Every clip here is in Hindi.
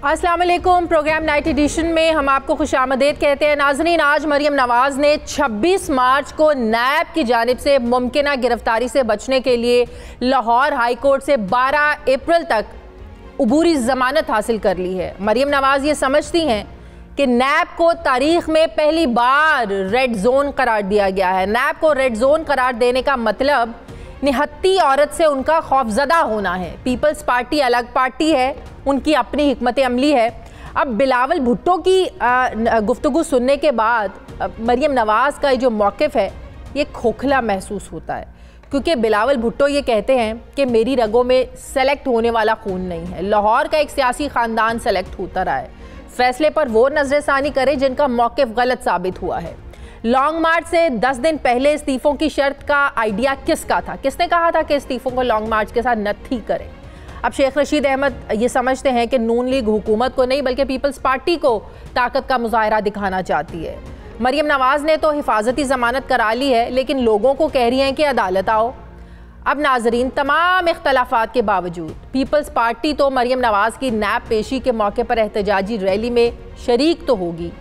अस्सलाम वालेकुम। प्रोग्राम नाइट एडिशन में हम आपको खुशामदीद कहते हैं। नाज़रीन, आज मरियम नवाज़ ने 26 मार्च को नैब की जानिब से मुमकिना गिरफ्तारी से बचने के लिए लाहौर हाई कोर्ट से 12 अप्रैल तक अबूरी ज़मानत हासिल कर ली है। मरियम नवाज़ ये समझती हैं कि नैब को तारीख़ में पहली बार रेड जोन करार दिया गया है। नैब को रेड जोन करार देने का मतलब निहत्ती औरत से उनका खौफजदा होना है। पीपल्स पार्टी अलग पार्टी है, उनकी अपनी हिकमत अमली है। अब बिलावल भुट्टो की गुफ्तगू सुनने के बाद मरियम नवाज़ का जो मौक़िफ़ है ये खोखला महसूस होता है, क्योंकि बिलावल भुट्टो ये कहते हैं कि मेरी रगों में सेलेक्ट होने वाला खून नहीं है। लाहौर का एक सियासी ख़ानदान सेलेक्ट होता रहा है। फैसले पर वो नज़रसानी करे जिनका मौक़िफ़ गलत साबित हुआ है। लॉन्ग मार्च से 10 दिन पहले इस्तीफ़ों की शर्त का आइडिया किसका था? किसने कहा था कि इस्तीफ़ों को लॉन्ग मार्च के साथ नथी करें? अब शेख रशीद अहमद ये समझते हैं कि नून लीग हुकूमत को नहीं बल्कि पीपल्स पार्टी को ताकत का मुजाहरा दिखाना चाहती है। मरियम नवाज़ ने तो हिफाजती ज़मानत करा ली है, लेकिन लोगों को कह रही हैं कि अदालत आओ। अब नाजरीन, तमाम इख्तलाफात के बावजूद पीपल्स पार्टी तो मरियम नवाज़ की नैब पेशी के मौके पर एहतजाजी रैली में शरीक तो होगी,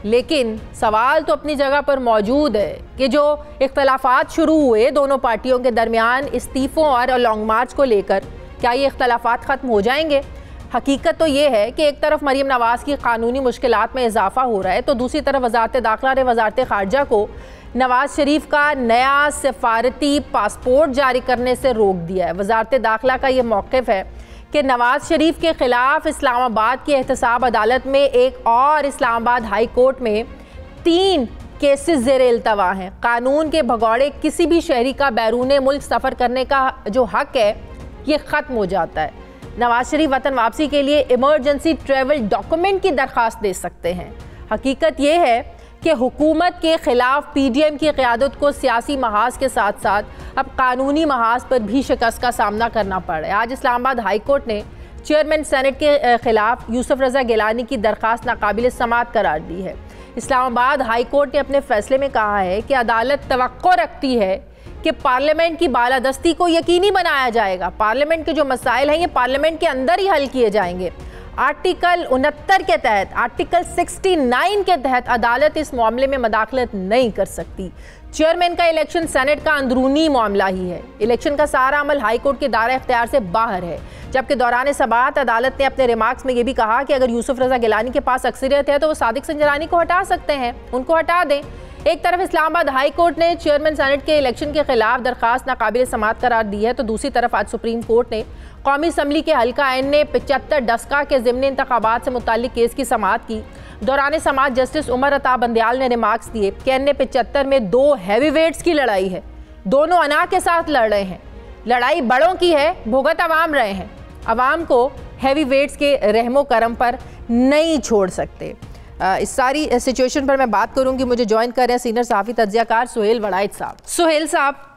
लेकिन सवाल तो अपनी जगह पर मौजूद है कि जो इख्तलाफात शुरू हुए दोनों पार्टियों के दरमियान इस्तीफ़ों और लॉन्ग मार्च को लेकर, क्या ये इख्तलाफात ख़त्म हो जाएंगे? हकीकत तो ये है कि एक तरफ मरियम नवाज़ की कानूनी मुश्किलात में इजाफा हो रहा है, तो दूसरी तरफ वज़ारत दाखिला ने वज़ारत ख़ारजा को नवाज़ शरीफ का नया सफारती पासपोर्ट जारी करने से रोक दिया है। वज़ारत दाखिला का ये मौक़िफ़ है कि नवाज़ शरीफ के ख़िलाफ़ इस्लामाबाद की एहतसाब अदालत में एक और इस्लामाबाद हाई कोर्ट में 3 केसेस ज़ेर इल्तवा हैं। कानून के भगौड़े किसी भी शहरी का बैरून मुल्क सफ़र करने का जो हक़ है ये ख़त्म हो जाता है। नवाज़ शरीफ वतन वापसी के लिए इमरजेंसी ट्रैवल डॉक्यूमेंट की दरख्वास्त दे सकते हैं। हकीकत ये है कि हुकूमत के ख़िलाफ़ PDM की क़यादत को सियासी महाज के साथ साथ अब कानूनी महाज पर भी शिकस्त का सामना करना पड़ रहा है। आज इस्लामाबाद हाई कोर्ट ने चेयरमैन सेनेट के ख़िलाफ़ यूसुफ रज़ा गिलानी की दरख्वास्त नाकाबिल समाअत करार दी है। इस्लामाबाद हाई कोर्ट ने अपने फ़ैसले में कहा है कि अदालत तवक्को रखती है कि पार्लियामेंट की बालादस्ती को यकीनी बनाया जाएगा। पार्लियामेंट के जो मसाइल हैं ये पार्लियामेंट के अंदर ही हल किए जाएंगे। आर्टिकल 69 के तहत, आर्टिकल 69 के तहत अदालत इस मामले में मदाखलत नहीं कर सकती। चेयरमैन का इलेक्शन सेनेट का अंदरूनी मामला ही है। इलेक्शन का सारा अमल हाई कोर्ट के दायरे इख्तियार से बाहर है। जबकि दौरान समाअत अदालत ने अपने रिमार्क्स में यह भी कहा कि अगर यूसुफ रज़ा गिलानी के पास अक्सरियत है तो वो सादिक संजरानी को हटा सकते हैं, उनको हटा दें। एक तरफ इस्लामाबाद हाई कोर्ट ने चेयरमैन सेनेट के इलेक्शन के खिलाफ दरख्वास्त नाकाबिल समाअत करार दी है, तो दूसरी तरफ आज सुप्रीम कोर्ट ने कौमी असम्बली के हल्का N ने 75 डस्का के ज़िमनी इंतखाबात से मुताल्लिक केस की समाअत की। दौरान समाअत जस्टिस उमर अता बंदयाल ने रिमार्क्स दिए कि N 75 में 2 हैवी वेट्स की लड़ाई है, दोनों अना के साथ लड़ रहे हैं। लड़ाई बड़ों की है, भुगत अवाम रहे हैं। अवाम को हैवी वेट्स के रहमो करम पर नहीं छोड़ सकते। इस सारी सिचुएशन पर मैं बात करूंगी। मुझे ज्वाइन कर रहे हैं सीनियर सहाफ़ी तज्ज़ियाकार सुहेल वड़ाइद साहब। सुहेल साहब,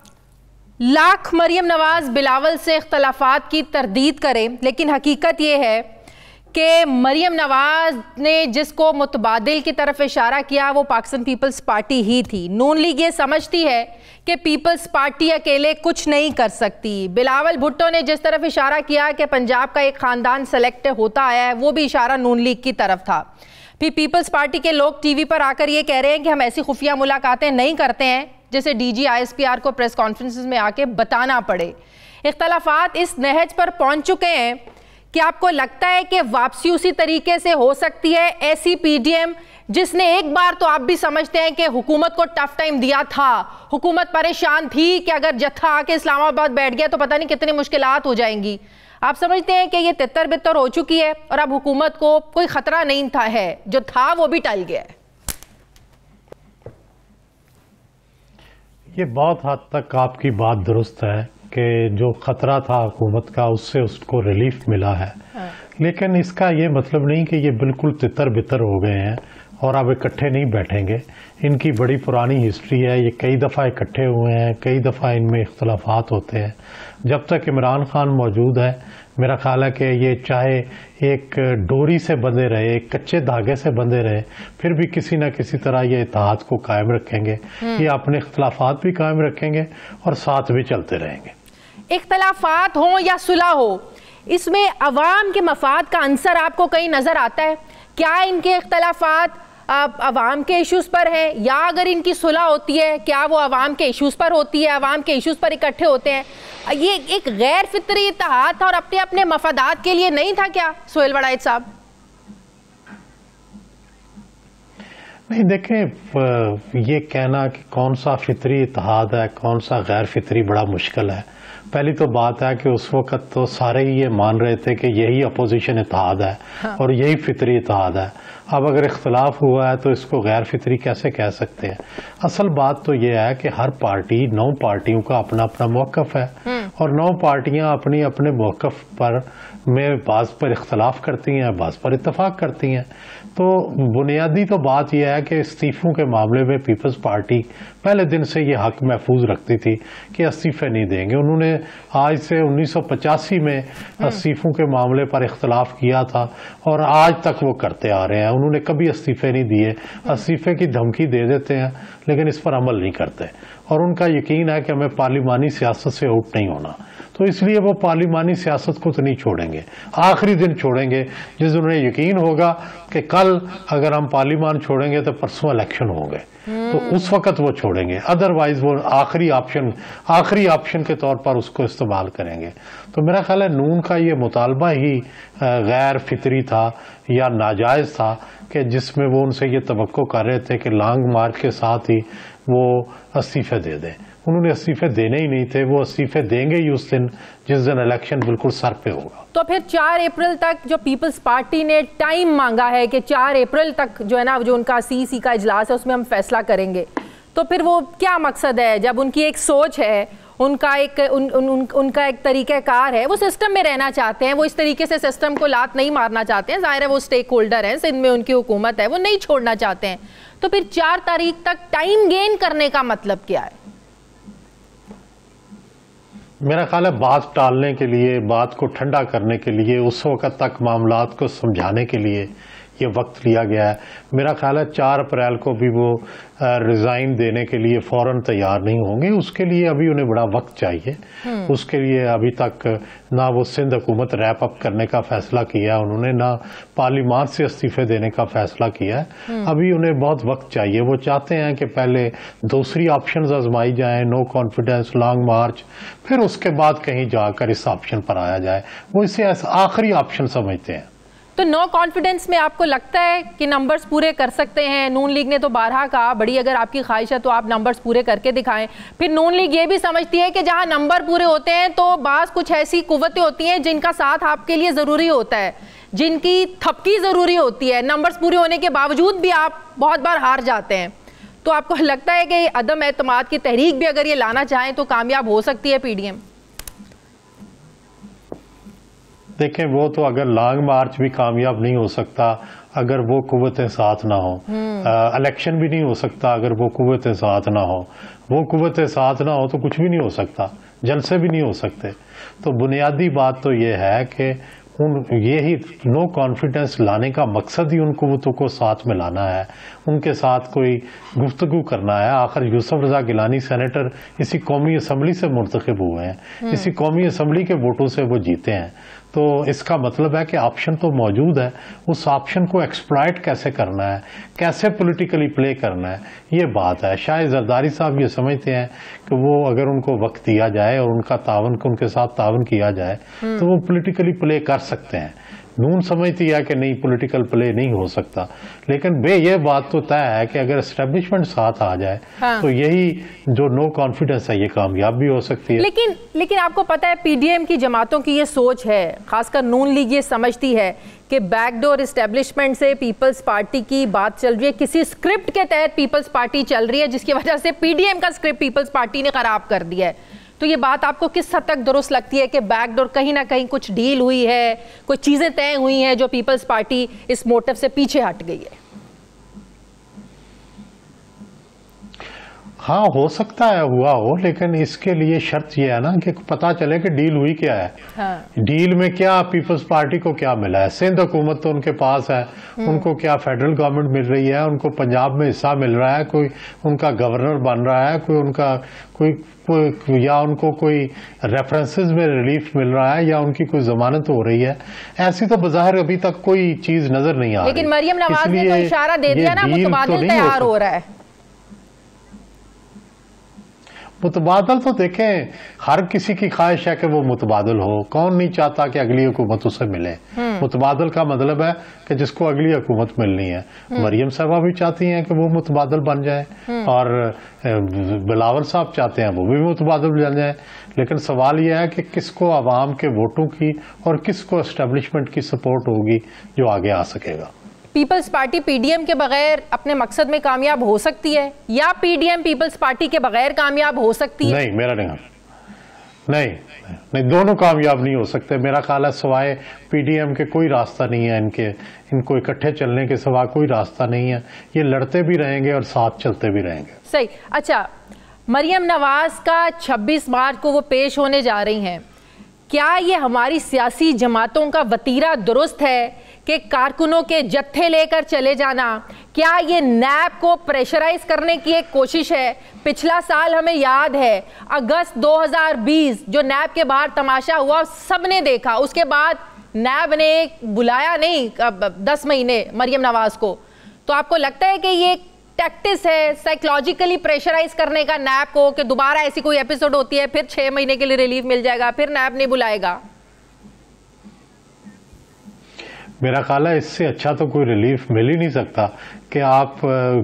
लाख मरियम नवाज़ बिलावल से इख्तलाफात की तरदीद करें, लेकिन हकीकत ये है कि मरियम नवाज़ ने जिसको मुतबादिल की तरफ इशारा किया वो पाकिस्तान पीपल्स पार्टी ही थी। नून लीग ये समझती है कि पीपल्स पार्टी अकेले कुछ नहीं कर सकती। बिलावल भुट्टो ने जिस तरफ इशारा किया कि पंजाब का एक ख़ानदान सेलेक्ट होता आया है, वो भी इशारा नून लीग की तरफ था। फिर पीपल्स पार्टी के लोग टीवी पर आकर ये कह रहे हैं कि हम ऐसी खुफिया मुलाकातें नहीं करते हैं जैसे DG ISPR को प्रेस कॉन्फ्रेंसेस में आके बताना पड़े। इख्तलाफात इस नहज पर पहुंच चुके हैं कि आपको लगता है कि वापसी उसी तरीके से हो सकती है? ऐसी PDM जिसने एक बार तो आप भी समझते हैं कि हुकूमत को टफ टाइम दिया था, हुकूमत परेशान थी कि अगर जत्था आके इस्लामाबाद बैठ गया तो पता नहीं कितनी मुश्किलात हो जाएंगी। आप समझते हैं कि ये तितर बितर हो चुकी है और अब हुकूमत को कोई खतरा नहीं था, है जो था वो भी टल गया है? ये बहुत हद तक आपकी बात दुरुस्त है कि जो खतरा था हुकूमत का उससे उसको रिलीफ मिला है। हाँ। लेकिन इसका ये मतलब नहीं कि ये बिल्कुल तितर बितर हो गए हैं और अब इकट्ठे नहीं बैठेंगे। इनकी बड़ी पुरानी हिस्ट्री है, ये कई दफ़ा इकट्ठे हुए हैं, कई दफ़ा इनमें इख्तलाफात होते हैं। जब तक इमरान खान मौजूद है मेरा ख्याल है कि ये चाहे एक डोरी से बंधे रहे, एक कच्चे धागे से बंधे रहे, फिर भी किसी न किसी तरह ये इत्तेहाद को कायम रखेंगे। ये अपने इख्तलाफात भी कायम रखेंगे और साथ भी चलते रहेंगे। इख्तलाफात हो या सुलह हो, इसमें अवाम के मफाद का अंसर आपको कहीं नजर आता है? क्या इनके इख्तलाफात अवाम के इश्यूज पर है, या अगर इनकी सुलह होती है क्या वो अवाम के इश्यूज पर होती है, अवाम के इश्यूज पर इकट्ठे होते हैं? ये एक गैर फितरी इत्तेहाद था और अपने अपने मफादात के लिए नहीं था क्या सोहेल वड़ाइच साहब? नहीं, देखें, ये कहना कि कौन सा फितरी इत्तेहाद है कौन सा गैर फितरी बड़ा मुश्किल है। पहली तो बात है कि उस वक्त तो सारे ही ये मान रहे थे कि यही अपोजिशन इत्तेहाद है। हाँ। और यही फितरी इत्तेहाद है। अब अगर इख्तलाफ हुआ है तो इसको गैर फितरी कैसे कह सकते हैं? असल बात तो ये है कि हर पार्टी 9 पार्टियों का अपना अपना मौक़िफ़ है और 9 पार्टियां अपनी अपने मौक़िफ़ पर में बाज़ पर इख्तलाफ करती हैं, बाज़ पर इत्तफाक करती हैं। तो बुनियादी तो बात यह है कि इस्तीफ़ों के मामले में पीपल्स पार्टी पहले दिन से ये हक महफूज रखती थी कि इस्तीफ़े नहीं देंगे। उन्होंने आज से 1985 में इस्तीफ़ों के मामले पर इख्तलाफ किया था और आज तक वो करते आ रहे हैं। उन्होंने कभी इस्तीफ़े नहीं दिए, इस्तीफ़े की धमकी दे देते हैं लेकिन इस पर अमल नहीं करते और उनका यकीन है कि हमें पार्लिमानी सियासत से आउट नहीं होना। तो इसलिए वो पार्लिमानी सियासत को तो नहीं छोड़ेंगे, आखिरी दिन छोड़ेंगे जिस दिन उन्हें यकीन होगा कि कल अगर हम पार्लिमान छोड़ेंगे तो परसों इलेक्शन होंगे, तो उस वक्त वो छोड़ेंगे। अदरवाइज वो आखिरी ऑप्शन के तौर पर उसको इस्तेमाल करेंगे। तो मेरा ख्याल है नून का ये मुतालबा ही गैर फितरी था या नाजायज था कि जिसमें वो उनसे ये तवक्को कर रहे थे कि लॉन्ग मार्च के साथ ही वो इस्तीफे दे दें। उन्होंने इस्तीफे देने ही नहीं थे, वो इस्तीफे देंगे ही उस दिन जिस दिन इलेक्शन बिल्कुल सर पे होगा। तो फिर 4 अप्रैल तक जो पीपल्स पार्टी ने टाइम मांगा है कि 4 अप्रैल तक जो है ना जो उनका सीईसी का इजलास है उसमें हम फैसला करेंगे, तो फिर वो क्या मकसद है? जब उनकी एक सोच है, उनका एक तरीक़ाकार है, वो सिस्टम में रहना चाहते हैं, वो इस तरीके से सिस्टम को लात नहीं मारना चाहते हैं। ज़ाहिर है वो स्टेक होल्डर हैं, सिंध में उनकी हुकूमत है, वो नहीं छोड़ना चाहते हैं। तो फिर 4 तारीख तक टाइम गेन करने का मतलब क्या है? मेरा ख्याल है बात टालने के लिए, बात को ठंडा करने के लिए, उस वक्त तक मामलात को समझाने के लिए ये वक्त लिया गया है। मेरा ख्याल है 4 अप्रैल को भी वो रिज़ाइन देने के लिए फ़ौरन तैयार नहीं होंगे, उसके लिए अभी उन्हें बड़ा वक्त चाहिए। उसके लिए अभी तक ना वो सिंध हुकूमत रैप अप करने का फैसला किया उन्होंने, ना पार्लियामेंट से इस्तीफे देने का फैसला किया है। अभी उन्हें बहुत वक्त चाहिए। वो चाहते हैं कि पहले दूसरी ऑप्शंस आजमाई जाएं, नो कॉन्फिडेंस, लॉन्ग मार्च, फिर उसके बाद कहीं जाकर इस ऑप्शन पर आया जाए। वो इसे आखिरी ऑप्शन समझते हैं। तो नो कॉन्फिडेंस में आपको लगता है कि नंबर्स पूरे कर सकते हैं? नून लीग ने तो 12 कहा, बड़ी अगर आपकी ख्वाहिश है तो आप नंबर्स पूरे करके दिखाएं। फिर नून लीग ये भी समझती है कि जहां नंबर पूरे होते हैं तो बास कुछ ऐसी कुव्वतें होती हैं जिनका साथ आपके लिए ज़रूरी होता है, जिनकी थपकी ज़रूरी होती है। नंबर्स पूरे होने के बावजूद भी आप बहुत बार हार जाते हैं। तो आपको लगता है कि अदम एतमाद की तहरीक भी अगर ये लाना चाहें तो कामयाब हो सकती है पीडीएम? देखें, वो तो अगर लॉन्ग मार्च भी कामयाब नहीं हो सकता अगर वो कुव्वतें साथ ना हो, इलेक्शन भी नहीं हो सकता अगर वो कुव्वतें साथ ना हो, वो कुव्वतें साथ ना हो तो कुछ भी नहीं हो सकता, जलसे भी नहीं हो सकते। तो बुनियादी बात तो ये है कि यही नो कॉन्फिडेंस लाने का मकसद ही उन कुव्वतों को साथ में लाना है, उनके साथ कोई गुफ्तगू करना है। आखिर यूसुफ रजा गिलानी सेनेटर इसी कौमी असम्बली से मुंतखब हुए हैं, इसी कौमी असम्बली के वोटों से वो जीते हैं। तो इसका मतलब है कि ऑप्शन तो मौजूद है, उस ऑप्शन को एक्सप्लॉइट कैसे करना है, कैसे पॉलिटिकली प्ले करना है, ये बात है। शायद जरदारी साहब ये समझते हैं कि वो अगर उनको वक्त दिया जाए और उनके साथ तावन किया जाए तो वो पॉलिटिकली प्ले कर सकते हैं। नून समझती है कि नहीं, पॉलिटिकल प्ले नहीं हो सकता, लेकिन ये बात तो तय है कि अगर एस्टेब्लिशमेंट साथ आ जाए तो यही जो नो कॉन्फिडेंस है ये कामयाब भी हो सकती है। लेकिन आपको पता है पीडीएम की जमातों की ये सोच है, खासकर नून लीग ये समझती है कि बैकडोर एस्टेब्लिशमेंट से पीपल्स पार्टी की बात चल रही है, किसी स्क्रिप्ट के तहत पीपल्स पार्टी चल रही है जिसकी वजह से पीडीएम का स्क्रिप्ट पीपल्स पार्टी ने खराब कर दिया है। तो ये बात आपको किस हद तक दुरुस्त लगती है कि बैकडोर कहीं ना कहीं कुछ डील हुई है, कुछ चीजें तय हुई हैं जो पीपल्स पार्टी इस मोटिव से पीछे हट गई है? हाँ, हो सकता है हुआ हो, लेकिन इसके लिए शर्त यह है ना कि पता चले कि डील हुई क्या है। हाँ। डील में क्या पीपल्स पार्टी को क्या मिला है। सिंध हुकूमत तो उनके पास है, उनको क्या फेडरल गवर्नमेंट मिल रही है, उनको पंजाब में हिस्सा मिल रहा है, कोई उनका गवर्नर बन रहा है, कोई उनका कोई या उनको कोई रेफरेंसेस में रिलीफ मिल रहा है, या उनकी कोई जमानत हो रही है। ऐसी तो बज़ाहिर अभी तक कोई चीज नजर नहीं आ रही। लेकिन मरियम नवाज ने तो इशारा दे दिया ना, मुतबादिल तैयार हो रहा है। मुतबादल तो देखें, हर किसी की ख्वाहिश है कि वो मुतबादल हो। कौन नहीं चाहता कि अगली हुकूमत उसे मिले। मुतबादल का मतलब है कि जिसको अगली हुकूमत मिलनी है। मरियम साहबा भी चाहती हैं कि वो मुतबादल बन जाए, और बिलावल साहब चाहते हैं वो भी मुतबादल बन जाए। लेकिन सवाल यह है कि किसको आवाम के वोटों की और किसको एस्टेब्लिशमेंट की सपोर्ट होगी जो आगे आ सकेगा। पीपल्स पार्टी पीडीएम के बगैर अपने मकसद में कामयाब हो सकती है, या पीडीएम पीपल्स पार्टी के बगैर कामयाब हो सकती है? नहीं, मेरा नहीं, दोनों कामयाब नहीं हो सकते। मेरा ख्याल है सिवाय पीडीएम के कोई रास्ता नहीं है, इनको इकट्ठे चलने के सिवा कोई रास्ता नहीं है। ये लड़ते भी रहेंगे और साथ चलते भी रहेंगे। सही। अच्छा, मरियम नवाज का 26 मार्च को वो पेश होने जा रही हैं। क्या ये हमारी सियासी जमातों का वतीरा दुरुस्त है कि कारकुनों के जत्थे लेकर चले जाना? क्या ये नैब को प्रेशराइज करने की एक कोशिश है? पिछला साल हमें याद है, अगस्त 2020 जो नैब के बाहर तमाशा हुआ सबने देखा। उसके बाद नैब ने बुलाया नहीं 10 महीने मरियम नवाज को। तो आपको लगता है कि ये टैक्टिस है साइकोलॉजिकली प्रेशराइज करने का नैब को, कि दोबारा ऐसी कोई एपिसोड होती है फिर 6 महीने के लिए रिलीफ मिल जाएगा, फिर नैब नहीं बुलाएगा? मेरा ख्याल है इससे अच्छा तो कोई रिलीफ मिल ही नहीं सकता कि आप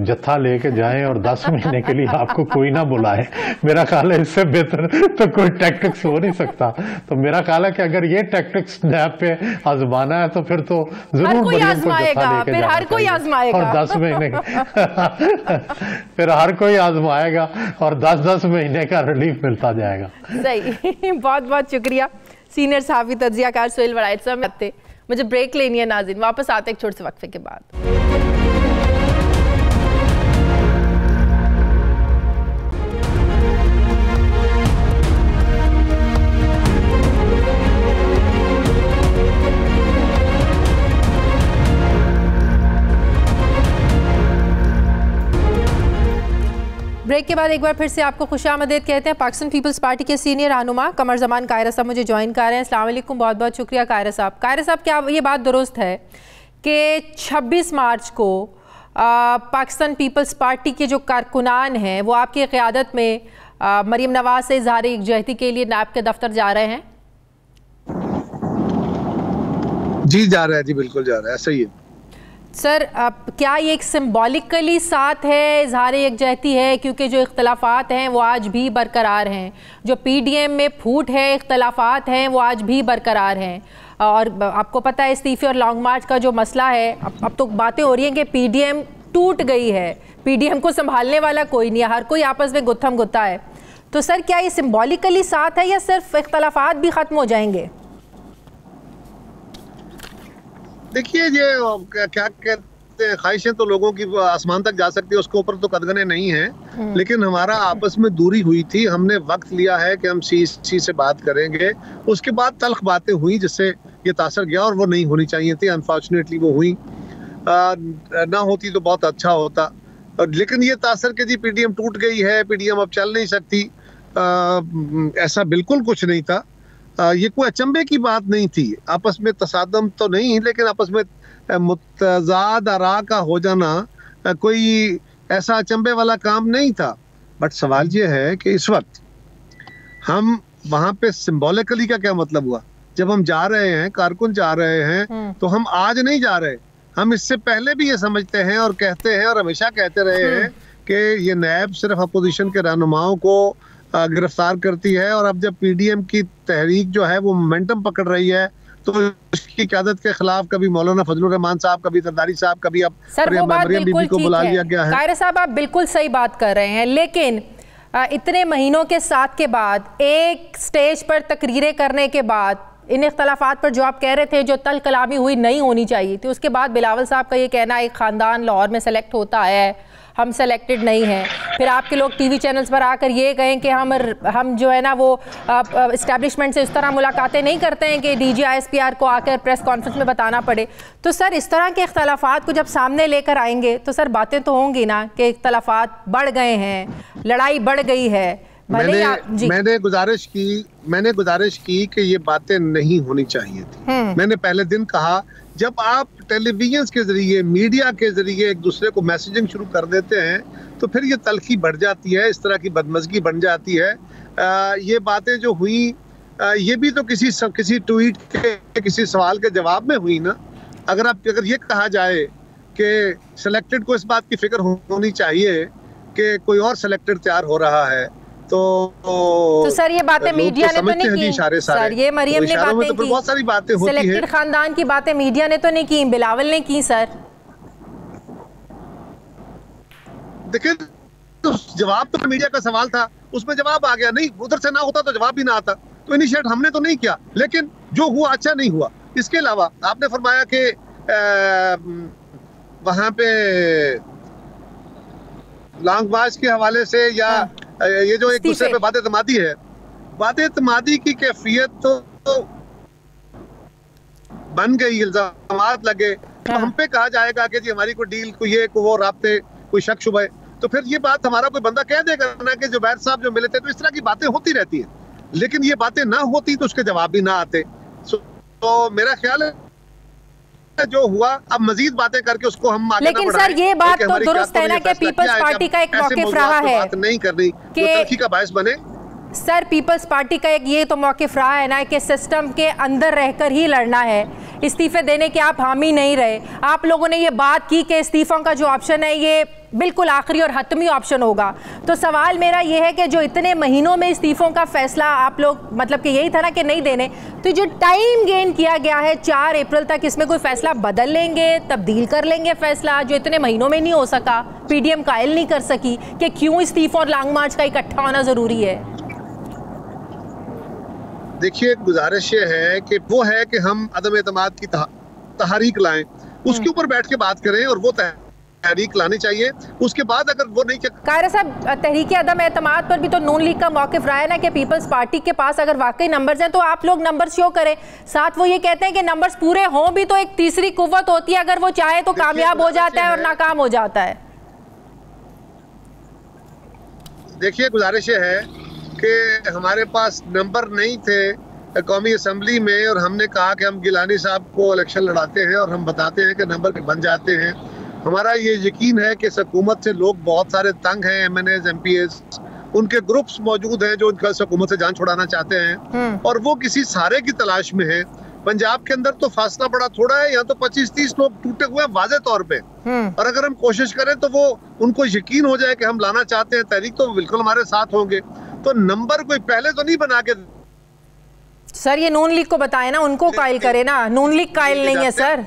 जत्था लेके जाएं और 10 महीने के लिए आपको कोई ना बुलाए। मेरा ख्याल है इससे बेहतर तो कोई टैक्टिक्स हो नहीं सकता। तो मेरा ख्याल है कि अगर ये टैक्टिक्स नैब पे आजमाना है तो फिर तो जरूर मरियम को जत्था लेके जाना, हर कोई आजमाएगा और 10 महीने फिर हर कोई आजमाएगा और 10-10 महीने का रिलीफ मिलता जाएगा। सही। बहुत बहुत शुक्रिया सीनियर सहाफ़ी तज्ज़ियाकार सुहेल वड़ाइच साहब। मुझे ब्रेक लेनी है नाज़रीन, वापस आते एक छोटे से वक्फे के बाद। ब्रेक के बाद एक बार फिर से आपको खुशामदीद कहते हैं। पाकिस्तान पीपल्स पार्टी के सीनियर रहनुमा कमर ज़मान कायरा साहब मुझे ज्वाइन कर रहे हैं। अस्सलाम वालेकुम, बहुत बहुत शुक्रिया कायरा साहब। कायरा साहब, क्या ये बात दुरुस्त है कि 26 मार्च को पाकिस्तान पीपल्स पार्टी के जो कारकुनान हैं वो आपकी क़यादत में मरियम नवाज से इज़हार यकजहती के लिए नैब के दफ्तर जा रहे हैं? जी जा रहा है, जी बिल्कुल जा रहा है, सही है सर। क्या ये एक सिंबॉलिकली साथ है, इजहार यकजहती है? क्योंकि जो इख्तलाफात हैं वो आज भी बरकरार हैं, जो पीडीएम में फूट है, इख्तलाफात हैं वो आज भी बरकरार हैं। और आपको पता है इस्तीफे और लॉन्ग मार्च का जो मसला है, अब तो बातें हो रही हैं कि पीडीएम टूट गई है, पीडीएम को संभालने वाला कोई नहीं है, हर कोई आपस में गुत्थम गुत्ता है। तो सर क्या ये सिंबॉलिकली साथ है या सिर्फ इख्तलाफात भी ख़त्म हो जाएंगे? देखिए, ये क्या कहते हैं, ख्वाहिशें तो लोगों की आसमान तक जा सकती है, उसके ऊपर तो कदगने नहीं है। लेकिन हमारा आपस में दूरी हुई थी, हमने वक्त लिया है कि हम सी से बात करेंगे। उसके बाद तल्ख बातें हुई जिससे ये तासर गया, और वो नहीं होनी चाहिए थी। अनफॉर्चुनेटली वो हुई, ना होती तो बहुत अच्छा होता। लेकिन ये तासर के जी पीडीएम टूट गई है, पीडीएम अब चल नहीं सकती, ऐसा बिल्कुल कुछ नहीं था। ये कोई अचंभे की बात नहीं थी, आपस में तसादम तो नहीं, लेकिन आपस में मुतजाद आरा का हो जाना कोई ऐसा अचंभे वाला काम नहीं था। बट सवाल ये है कि इस वक्त हम वहां पे सिंबॉलिकली का क्या मतलब हुआ? जब हम जा रहे हैं, कारकुन जा रहे हैं, तो हम आज नहीं जा रहे, हम इससे पहले भी ये समझते हैं और कहते हैं और हमेशा कहते रहे हैं कि ये नैब सिर्फ अपोजिशन के रहनुमाओं को गिरफ्तार करती है। और अब जब पीडीएम की तहरीक जो है वो मोमेंटम पकड़ रही है, तो उसकी क़यादत के खिलाफ कभी मौलाना फजलुर रहमान साहब, कभी जरदारी साहब, कभी अब मरियम बीबी को बुला लिया गया है। कायरा साहब, आप बिल्कुल सही बात कर रहे हैं, लेकिन इतने महीनों के साथ के बाद, एक स्टेज पर तकरीरें करने के बाद, इन इख्तलाफात पर जो आप कह रहे थे जो तल कलामी हुई नहीं होनी चाहिए थी, उसके बाद बिलावल साहब का ये कहना एक ख़ानदान लाहौर में सेलेक्ट होता है, हम सेलेक्टेड नहीं हैं, फिर आपके लोग टीवी चैनल्स पर आकर ये कहें कि हम जो है ना वो इस्टेब्लिशमेंट से इस तरह मुलाकातें नहीं करते हैं कि DG ISPR को आकर प्रेस कॉन्फ्रेंस में बताना पड़े। तो सर इस तरह के इख्तलाफात को जब सामने लेकर आएंगे तो सर बातें तो होंगी ना कि इख्तलाफात बढ़ गए हैं, लड़ाई बढ़ गई है। मैंने गुजारिश की कि ये बातें नहीं होनी चाहिए थी। मैंने पहले दिन कहा जब आप टेलीविजन के जरिए, मीडिया के जरिए एक दूसरे को मैसेजिंग शुरू कर देते हैं तो फिर ये तलखी बढ़ जाती है, इस तरह की बदमज़गी बन जाती है। ये बातें जो हुई ये भी तो किसी ट्वीट के किसी सवाल के जवाब में हुई ना। अगर ये कहा जाए कि सिलेक्टेड को इस बात की फिक्र होनी चाहिए कि कोई और सिलेक्टेड तैयार हो रहा है तो सर ये बातें मीडिया ने तो नहीं की। सर ये मरियम ने बातें की, बहुत सारी बातें होती हैं। सिलेक्टेड खानदान की बातें मीडिया ने तो नहीं की, बिलावल ने की। सर देखिए तो जवाब तो मीडिया का सवाल था, उसमें जवाब आ गया। नहीं उधर से ना होता तो जवाब भी ना आता। तो इनिशिएट हमने तो नहीं किया, लेकिन जो हुआ अच्छा नहीं हुआ। इसके अलावा आपने फरमाया कि वहां पे लॉन्गमार्च के हवाले से या ये जो एक दूसरे पे वादे-तमादी है, वादे-तमादी की कैफियत तो बन गई, इल्जामात लगे तो हम पे कहा जाएगा कि जी हमारी कोई डील, कोई ये कोई वो राब्ते, कोई शक शुबह, तो फिर ये बात हमारा कोई बंदा कह देगा ना कि जुबैर साहब जो मिले थे। तो इस तरह की बातें होती रहती है, लेकिन ये बातें ना होती तो उसके जवाब भी ना आते। तो मेरा ख्याल है जो हुआ अब मजीद बातें करके उसको हम आगे लेकिन सर ये बात तो दुरुस्त है ना कि पीपल्स पार्टी का एक मौक़िफ़ रहा है, बात नहीं करनी कि तलखी का बायस बने। सर पीपल्स पार्टी का एक ये तो मौक़िफ़ रहा है ना कि सिस्टम के अंदर रहकर ही लड़ना है। इस्तीफे देने के आप हामी नहीं रहे। आप लोगों ने ये बात की कि इस्तीफ़ों का जो ऑप्शन है ये बिल्कुल आखिरी और हतमी ऑप्शन होगा। तो सवाल मेरा ये है कि जो इतने महीनों में इस्तीफ़ों का फैसला आप लोग मतलब कि यही था ना कि नहीं देने, तो जो टाइम गेन किया गया है 4 अप्रैल तक, इसमें कोई फैसला बदल लेंगे, तब्दील कर लेंगे फैसला जो इतने महीनों में नहीं हो सका, PDM कायल नहीं कर सकी कि क्यों इस्तीफ़ों और लॉन्ग मार्च का इकट्ठा होना ज़रूरी है? देखिए गुजारिश ये है कि वो है कि हम अदम एतमाद की तहरीक लाएं, उसके ऊपर बैठ के बात करें और वो तहरीक लानी चाहिए। उसके बाद अगर वो नहीं कायरा साहब, तहरीक अदम एतमाद पर भी तो नून लीग का मौक़िफ़ रहा है ना कि पीपल्स पार्टी के पास अगर वाकई नंबर्स हैं तो आप लोग नंबर्स शो करें। साथ वो ये कहते हैं कि नंबर्स पूरे हों भी तो एक तीसरी कुव्वत होती है, अगर वो चाहे तो कामयाब हो जाता है और नाकाम हो जाता है। देखिए गुजारिश है कि हमारे पास नंबर नहीं थे कौमी असम्बली में और हमने कहा कि हम गिलानी साहब को इलेक्शन लड़ाते हैं और हम बताते हैं कि नंबर बन जाते हैं। हमारा ये यकीन है कि हुकूमत से लोग बहुत सारे तंग हैं, MNAs, MPAs, उनके ग्रुप्स मौजूद हैं जो उनका हुकूमत से जान छुड़ाना चाहते हैं और वो किसी सारे की तलाश में है। पंजाब के अंदर तो फासला बड़ा थोड़ा है, यहाँ तो 25-30 लोग टूटे हुए हैं वाज़े तौर पे, और अगर हम कोशिश करें तो वो उनको यकीन हो जाए कि हम लाना चाहते हैं तहरीक, तो बिल्कुल हमारे साथ होंगे। तो नंबर कोई पहले तो नहीं बना के सर ये नून लीग को बताए ना, उनको कायल करे ना, नून लीग कायल नहीं है सर।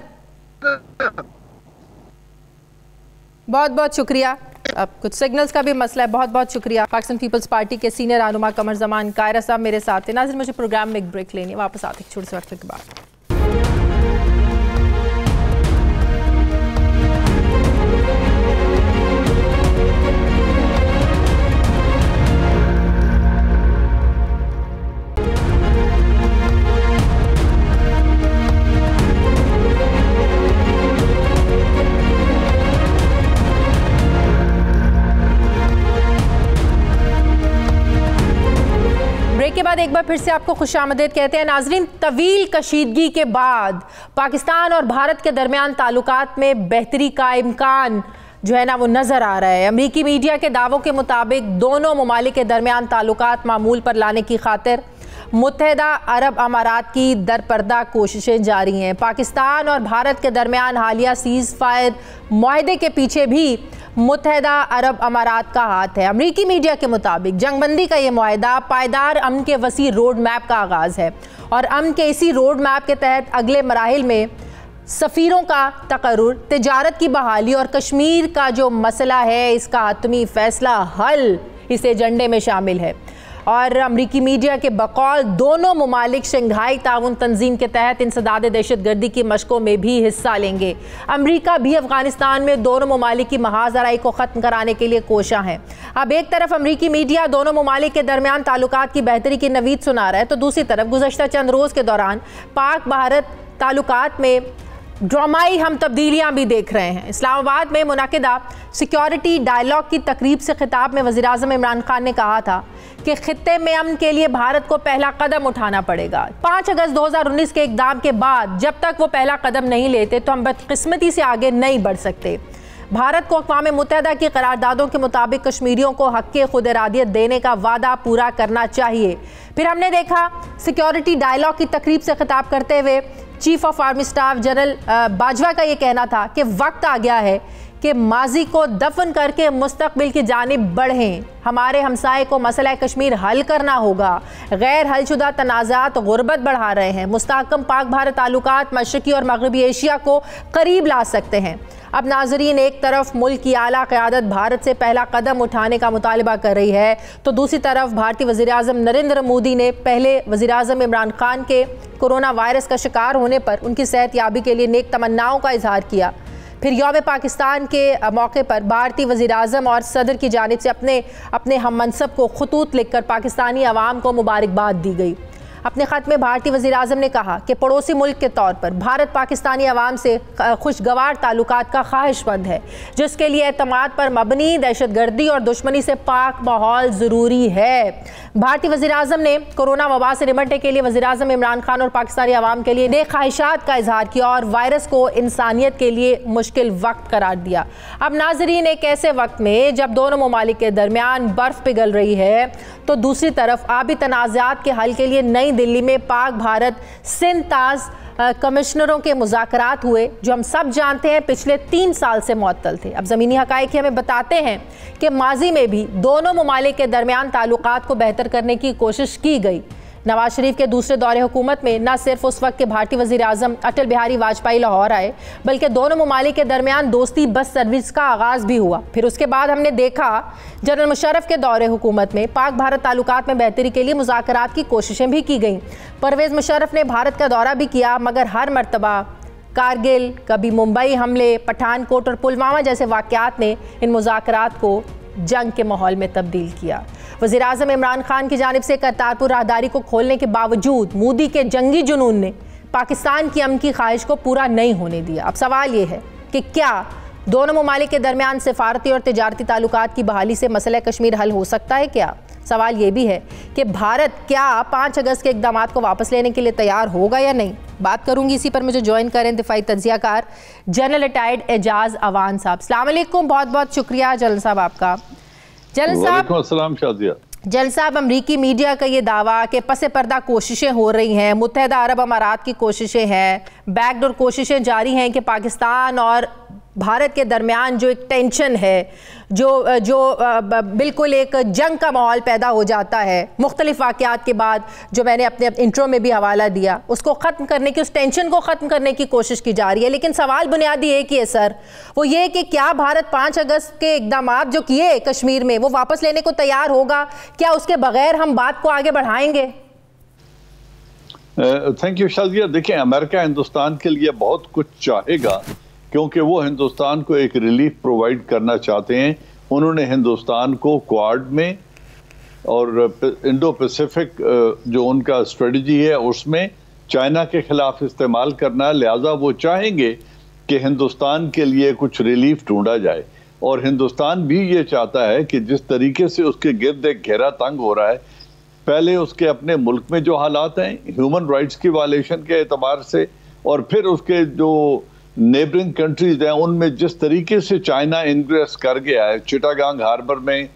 बहुत बहुत शुक्रिया। अब कुछ सिग्नल्स का भी मसला है। बहुत बहुत शुक्रिया। पाकिस्तान पीपल्स पार्टी के सीनियर रहनुमा कमर जमान कायरा साहब मेरे साथ थे। नाज़रीन मुझे प्रोग्राम में एक ब्रेक लेनी है, वापस आते हैं छोटे से वक्त के बाद। के बाद एक बार फिर से आपको खुशामदीद कहते हैं। नाजरीन, तवील कशीदगी के बाद पाकिस्तान और भारत के दरमियान ताल्लुकात में बेहतरी का इम्कान जो है ना वो नज़र आ रहा है। अमरीकी मीडिया के दावों के मुताबिक दोनों ममालिक के दरमियान ताल्लुकात मामूल पर लाने की खातिर मुत्तहिदा अरब अमारात की दरपर्दा कोशिशें जारी हैं। पाकिस्तान और भारत के दरमियान हालिया सीज़ फायर मुआहदे के पीछे भी मुत्तहिदा अरब अमारात का हाथ है। अमरीकी मीडिया के मुताबिक जंगबंदी का ये मुआहदा पायदार अमन के वसी रोड मैप का आगाज़ है और अमन के इसी रोड मैप के तहत अगले मराहिल में सफ़ीरों का तकर्रुर, तिजारत की बहाली और कश्मीर का जो मसला है इसका हतमी फैसला हल इस एजेंडे में शामिल है। और अमरीकी मीडिया के बकौल दोनों ममालिक शंघाई ताउन तंजीम के तहत इंसदाद दहशतगर्दी की मशकों में भी हिस्सा लेंगे। अमरीका भी अफगानिस्तान में दोनों ममालिक की महाजराई को ख़त्म कराने के लिए कोशा है। अब एक तरफ अमरीकी मीडिया दोनों ममालिक के दरमियान ताल्लुकात की बेहतरी की नवीद सुना रहा है, तो दूसरी तरफ गुज़श्ता चंद रोज़ के दौरान पाक भारत ताल्लुकात में ड्रामाई हम तब्दीलियां भी देख रहे हैं। इस्लामाबाद में मुनाकिदा सिक्योरिटी डायलॉग की तकरीब से खिताब में वज़ीर आज़म इमरान खान ने कहा था कि खित्ते में अमन के लिए भारत को पहला कदम उठाना पड़ेगा। 5 अगस्त 2019 के इक़दाम के बाद जब तक वो पहला कदम नहीं लेते तो हम बदकिस्मती से आगे नहीं बढ़ सकते। भारत को अक़वाम मुत्तहिदा की करारदादों के मुताबिक कश्मीरियों को हक़ खुद इरादियत देने का वादा पूरा करना चाहिए। फिर हमने देखा सिक्योरिटी डायलॉग की तकरीब से खिताब करते हुए chief of army staff general Bajwa का ये कहना था कि वक्त आ गया है कि माजी को दफन करके मुस्तकबिल की जानिब बढ़ें। हमारे हमसाये को मसला कश्मीर हल करना होगा। गैर हलशुदा तनाज़ात गुर्बत बढ़ा रहे हैं। मुस्तहकम पाक भारत ताल्लुकात मशरक़ी और मगरबी एशिया को करीब ला सकते हैं। अब नाजरीन, एक तरफ मुल्क की आला क़यादत भारत से पहला कदम उठाने का मुतालबा कर रही है, तो दूसरी तरफ भारतीय वज़ीर आज़म नरेंद्र मोदी ने पहले वज़ीर आज़म इमरान खान के कोरोना वायरस का शिकार होने पर उनकी सेहतयाबी के लिए नेक तमन्नाओं का इजहार किया। फिर यौम पाकिस्तान के मौके पर भारतीय वज़ीर आज़म और सदर की जानिब से अपने हम मनसब को खतूत लिखकर पाकिस्तानी अवाम को मुबारकबाद दी गई। अपने ख़त में भारतीय वज़ीर आज़म ने कहा कि पड़ोसी मुल्क के तौर पर भारत पाकिस्तानी अवाम से खुशगवार ताल्लुकात का ख्वाहिशमंद है, जिसके लिए एतमाद पर मबनी दहशतगर्दी और दुश्मनी से पाक माहौल ज़रूरी है। भारतीय वज़ीर आज़म ने कोरोना वबा से निपटने के लिए वज़ीर आज़म इमरान खान और पाकिस्तानी अवाम के लिए नेक ख्वाहिशात का इजहार किया और वायरस को इंसानियत के लिए मुश्किल वक्त करार दिया। अब नाजरीन, एक ऐसे वक्त में जब दोनों ममालिक के दरमियान बर्फ़ पिघल रही है, तो दूसरी तरफ आबी तनाज़ात के हल के लिए नई दिल्ली में पाक भारत सिंध ताज कमिश्नरों के मुज़ाकरात हुए, जो हम सब जानते हैं पिछले 3 साल से मुअत्तल थे। अब ज़मीनी हक़ाइक़ हमें बताते हैं कि माजी में भी दोनों ममालिक के दरमियान ताल्लुकात को बेहतर करने की कोशिश की गई। नवाज शरीफ के दूसरे दौरे हुकूमत में न सिर्फ उस वक्त के भारतीय वज़ीर आज़म अटल बिहारी वाजपेयी लाहौर आए, बल्कि दोनों ममालिक के दरमियान दोस्ती बस सर्विस का आगाज़ भी हुआ। फिर उसके बाद हमने देखा जनरल मुशर्रफ के दौरे हुकूमत में पाक भारत ताल्लुकात में बेहतरी के लिए मुज़ाकरात की कोशिशें भी की गईं। परवेज़ मुशर्रफ ने भारत का दौरा भी किया, मगर हर मरतबा कारगिल, कभी मुंबई हमले, पठानकोट और पुलवामा जैसे वाक़यात ने इन मुज़ाकरात को जंग के माहौल में तब्दील किया। वज़ीर आज़म इमरान खान की जानिब से करतारपुर राहदारी को खोलने के बावजूद मोदी के जंगी जुनून ने पाकिस्तान की अमन की ख्वाहिश को पूरा नहीं होने दिया। अब सवाल ये है कि क्या दोनों ममालिक के दरमियान सिफारती और तिजारती ताल्लुकात की बहाली से मसला कश्मीर हल हो सकता है? क्या सवाल ये भी है कि भारत क्या 5 अगस्त के इक़दामात को वापस लेने के लिए तैयार होगा या नहीं? बात करूंगी इसी पर। मुझे ज्वाइन करें दिफाई तज्ज़ियाकार जनरल रिटायर्ड एजाज अवान साहब। अस्सलाम वालेकुम, बहुत बहुत शुक्रिया जनरल साहब आपका। जनरल साहब, अमरीकी मीडिया का ये दावा कि पसे पर्दा कोशिशें हो रही हैं, मुत्तहिदा अरब अमारात की कोशिशें हैं, बैकडोर कोशिशें जारी हैं कि पाकिस्तान और भारत के दरमियान जो एक टेंशन है, जो बिल्कुल एक जंग का माहौल पैदा हो जाता है मुख्तलिफ वाक़यात के बाद, जो मैंने अपने इंट्रो में भी हवाला दिया, उसको ख़त्म करने की, उस टेंशन को ख़त्म करने की कोशिश की जा रही है। लेकिन सवाल बुनियादी एक ही है सर, वो ये कि क्या भारत 5 अगस्त के इक़दामात जो किए कश्मीर में वो वापस लेने को तैयार होगा? क्या उसके बगैर हम बात को आगे बढ़ाएंगे? Thank you Shazia. देखिए, अमेरिका हिंदुस्तान के लिए बहुत कुछ चाहेगा, क्योंकि वो हिंदुस्तान को एक रिलीफ प्रोवाइड करना चाहते हैं। उन्होंने हिंदुस्तान को क्वाड में और इंडो पैसिफिक जो उनका स्ट्रेटजी है उसमें चाइना के खिलाफ इस्तेमाल करना है। लिहाजा वो चाहेंगे कि हिंदुस्तान के लिए कुछ रिलीफ ढूंढा जाए, और हिंदुस्तान भी ये चाहता है कि जिस तरीके से उसके गिर्द एक घेरा तंग हो रहा है, पहले उसके अपने मुल्क में जो हालात हैं ह्यूमन राइट्स की वायलेशन के एतबार से, और फिर उसके जो नेबरिंग कंट्रीज हैं उनमें जिस तरीके से चाइना इनग्रेस कर गया है, चिटागांग हार्बर में,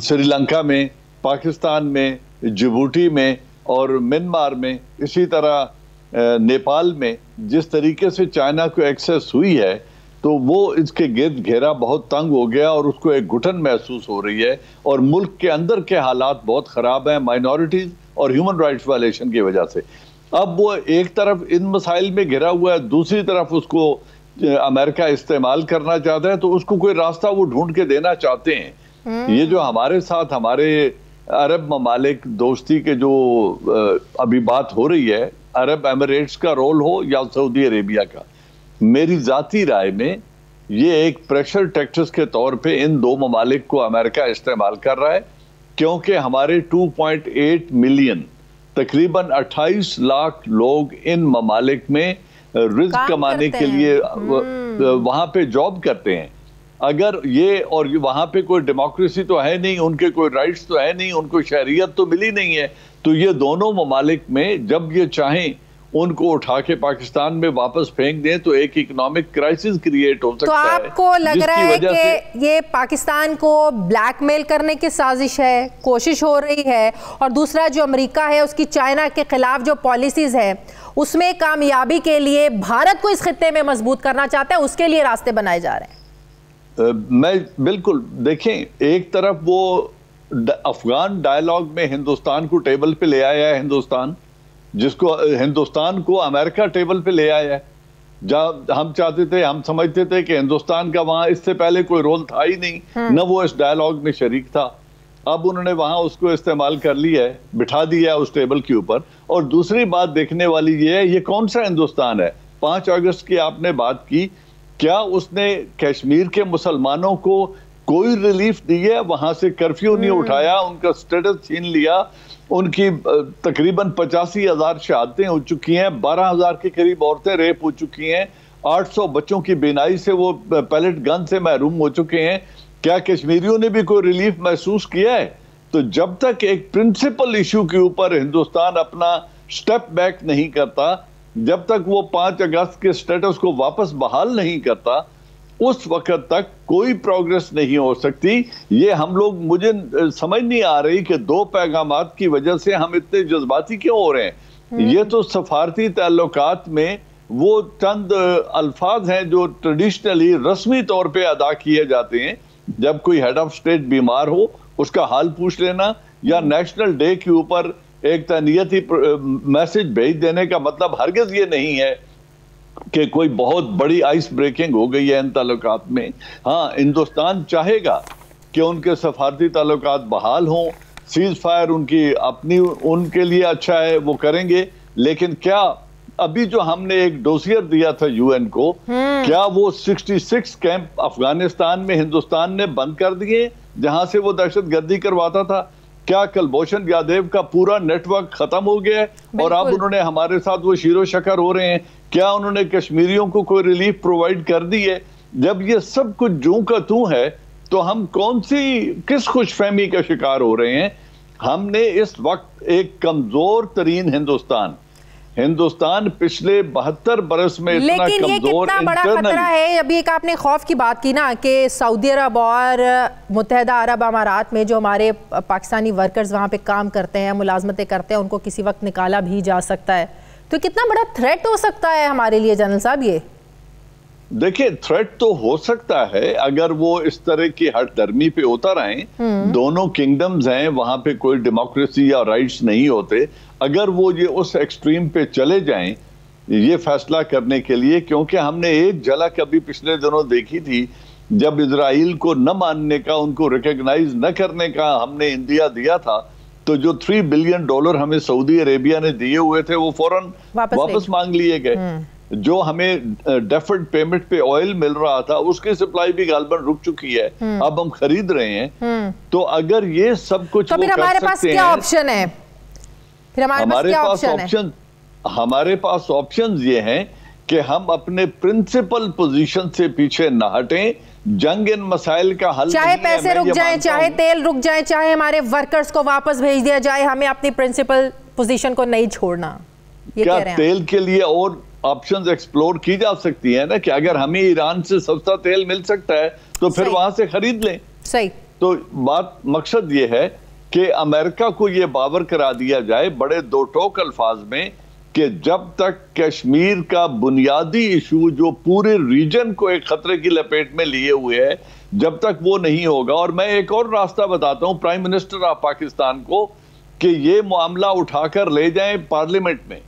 श्रीलंका में, पाकिस्तान में, जिबूटी में और म्यांमार में, इसी तरह नेपाल में जिस तरीके से चाइना को एक्सेस हुई है, तो वो इसके गिर्द घेरा बहुत तंग हो गया और उसको एक घुटन महसूस हो रही है। और मुल्क के अंदर के हालात बहुत ख़राब हैं माइनॉरिटीज़ और ह्यूमन राइट्स वायलेशन की वजह से। अब वो एक तरफ इन मसाइल में घिरा हुआ है, दूसरी तरफ उसको अमेरिका इस्तेमाल करना चाहता है, तो उसको कोई रास्ता वो ढूंढ के देना चाहते हैं। ये जो हमारे साथ हमारे अरब ममालिक दोस्ती के जो अभी बात हो रही है, अरब एमिरेट्स का रोल हो या सऊदी अरेबिया का, मेरी जाती राय में ये एक प्रेशर टैक्टिक्स के तौर पे इन दो ममालिक को अमेरिका इस्तेमाल कर रहा है, क्योंकि हमारे 2.8 मिलियन तकरीबन 28 लाख लोग इन ममालिक में रिस्क कमाने के लिए वहां पे जॉब करते हैं। अगर ये और वहां पे कोई डेमोक्रेसी तो है नहीं, उनके कोई राइट्स तो है नहीं, उनको शहरियत तो मिली नहीं है, तो ये दोनों ममालिक में जब ये चाहें उनको उठा के पाकिस्तान में वापस फेंक दें तो एक इकोनॉमिक क्राइसिस क्रिएट हो सकता है। तो आपको लग रहा है कि ये पाकिस्तान को ब्लैकमेल करने की साजिश है, कोशिश हो रही है, और दूसरा जो अमेरिका है उसकी चाइना के खिलाफ जो पॉलिसीज है उसमें कामयाबी के लिए भारत को इस खित्ते में मजबूत करना चाहते हैं, उसके लिए रास्ते बनाए जा रहे हैं? मैं बिल्कुल, देखें, एक तरफ वो अफगान डायलॉग में हिंदुस्तान को टेबल पे ले आया है, हिंदुस्तान को अमेरिका टेबल पे ले आया है। जहां हम चाहते थे, हम समझते थे कि हिंदुस्तान का वहां इससे पहले कोई रोल था ही नहीं, न वो इस डायलॉग में शरीक था। अब उन्होंने वहां उसको इस्तेमाल कर लिया है, बिठा दिया है उस टेबल के ऊपर। और दूसरी बात देखने वाली ये है, ये कौन सा हिंदुस्तान है? 5 अगस्त की आपने बात की, क्या उसने कश्मीर के मुसलमानों को कोई रिलीफ दी है? वहां से कर्फ्यू नहीं उठाया, उनका स्टेटस छीन लिया, उनकी तकरीबन 85,000 शहादतें हो चुकी हैं, 12,000 के करीब औरतें रेप हो चुकी हैं, 800 बच्चों की बीनाई से वो पैलेट गन से महरूम हो चुके हैं। क्या कश्मीरियों ने भी कोई रिलीफ महसूस किया है? तो जब तक एक प्रिंसिपल इशू के ऊपर हिंदुस्तान अपना स्टेप बैक नहीं करता, जब तक वो 5 अगस्त के स्टेटस को वापस बहाल नहीं करता, उस वक्त तक कोई प्रोग्रेस नहीं हो सकती। ये हम लोग, मुझे समझ नहीं आ रही कि 2 पैगामात की वजह से हम इतने जज्बाती क्यों हो रहे हैं। ये तो सफारती ताल्लुकात में वो चंद अल्फाज हैं जो ट्रेडिशनली रस्मी तौर पे अदा किए जाते हैं। जब कोई हेड ऑफ स्टेट बीमार हो उसका हाल पूछ लेना, या नेशनल डे के ऊपर एक तहनीयती मैसेज भेज देने का मतलब हरगिज ये नहीं है कि कोई बहुत बड़ी आइस ब्रेकिंग हो गई है इन ताल्लुकात में। हाँ, हिंदुस्तान चाहेगा कि उनके सफारती ताल्लुकात बहाल हों, सीज फायर उनकी अपनी उनके लिए अच्छा है, वो करेंगे। लेकिन क्या अभी जो हमने एक डोसियर दिया था यूएन को, क्या वो 66 कैंप अफगानिस्तान में हिंदुस्तान ने बंद कर दिए जहां से वो दहशतगर्दी करवाता था? क्या कुलभूषण जाधव का पूरा नेटवर्क खत्म हो गया है और अब उन्होंने हमारे साथ वो शीरो शकर हो रहे हैं? क्या उन्होंने कश्मीरियों को कोई रिलीफ प्रोवाइड कर दी है? जब ये सब कुछ जूं का तू है तो हम किस खुशफहमी का शिकार हो रहे हैं? हमने इस वक्त एक कमजोर तरीन हिंदुस्तान पिछले 72 बरस में इतना कमजोर, लेकिन ये कितना बड़ा खतरा है? अभी एक आपने खौफ की बात की ना कि सऊदी अरब और मुत्तहदा अरब अमारात में जो हमारे पाकिस्तानी वर्कर्स वहाँ पे काम करते हैं, मुलाजमतें करते हैं, उनको किसी वक्त निकाला भी जा सकता है। तो कितना बड़ा थ्रेट हो सकता है हमारे लिए जनरल साहब? ये देखिए, थ्रेट तो हो सकता है अगर वो इस तरह की हठधर्मी पे उतर आए। दोनों किंगडम्स हैं, वहां पे कोई डेमोक्रेसी या राइट्स नहीं होते। अगर वो ये उस एक्सट्रीम पे चले जाएं ये फैसला करने के लिए, क्योंकि हमने एक झलक अभी पिछले दिनों देखी थी जब इजराइल को न मानने का, उनको रिकॉग्नाइज न करने का हमने इंडिया दिया था, तो जो $3 बिलियन हमें सऊदी अरेबिया ने दिए हुए थे वो फौरन वापस मांग लिए गए। जो हमें डेफर्ड पेमेंट पे ऑयल मिल रहा था उसकी सप्लाई भी गालबन रुक चुकी है, अब हम खरीद रहे हैं। तो अगर ये सब कुछ तो फिर हमारे पास क्या ऑप्शन है? फिर हमारे पास ऑप्शन ये हैं कि हम अपने प्रिंसिपल पोजीशन से पीछे न हटें। जंग इन मसाइल का हल, चाहे पैसे रुक जाए, चाहे तेल रुक जाए, चाहे हमारे वर्कर्स को वापस भेज दिया जाए, हमें अपनी प्रिंसिपल पोजीशन को नहीं छोड़ना। क्या तेल के लिए और ऑप्शंस एक्सप्लोर की जा सकती है ना, कि अगर हमें ईरान से सस्ता तेल मिल सकता है तो फिर वहां से खरीद लें। सही। तो मकसद ये है कि अमेरिका को ये बावर करा दिया जाए बड़े दो टोक अल्फाज में कि जब तक कश्मीर का बुनियादी इशू जो पूरे रीजन को एक खतरे की लपेट में लिए हुए है, जब तक वो नहीं होगा। और मैं एक और रास्ता बताता हूं प्राइम मिनिस्टर ऑफ पाकिस्तान को कि ये मामला उठाकर ले जाएं पार्लियामेंट में